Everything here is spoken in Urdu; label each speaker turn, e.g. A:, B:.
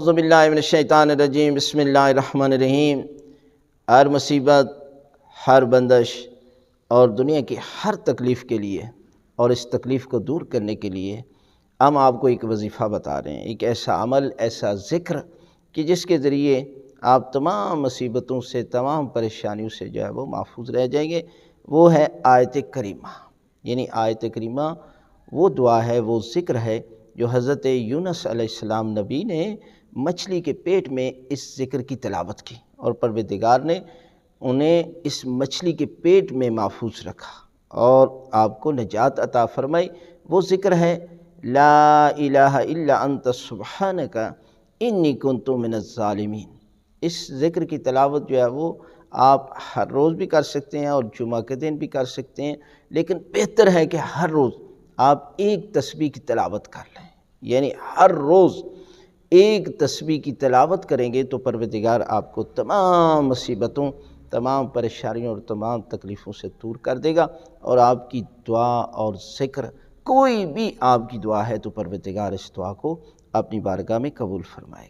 A: اعوذ باللہ من الشیطان الرجیم، بسم اللہ الرحمن الرحیم۔ ہر مصیبت، ہر بندش اور دنیا کی ہر تکلیف کے لیے اور اس تکلیف کو دور کرنے کے لیے ہم آپ کو ایک وظیفہ بتا رہے ہیں، ایک ایسا عمل، ایسا ذکر کہ جس کے ذریعے آپ تمام مصیبتوں سے، تمام پریشانیوں سے جو ہے وہ محفوظ رہ جائیں گے۔ وہ ہے آیت کریمہ، یعنی آیت کریمہ وہ دعا ہے، وہ ذکر ہے جو حضرت یونس علیہ السلام نبی نے مچھلی کے پیٹ میں اس ذکر کی تلاوت کی، اور پروردگار نے انہیں اس مچھلی کے پیٹ میں محفوظ رکھا اور آپ کو نجات عطا فرمائی۔ وہ ذکر ہے لا الہ الا انت سبحانک انی کنت من الظالمین۔ اس ذکر کی تلاوت جو ہے وہ آپ ہر روز بھی کر سکتے ہیں اور جمعہ کے دن بھی کر سکتے ہیں، لیکن بہتر ہے کہ ہر روز آپ ایک تسبیح کی تلاوت کر لیں، یعنی ہر روز ایک تسبیح کی تلاوت کریں گے تو پروردگار آپ کو تمام مصیبتوں، تمام پریشانیوں اور تمام تکلیفوں سے دور کر دے گا، اور آپ کی دعا اور ذکر، کوئی بھی آپ کی دعا ہے تو پروردگار اس دعا کو اپنی بارگاہ میں قبول فرمائے گا۔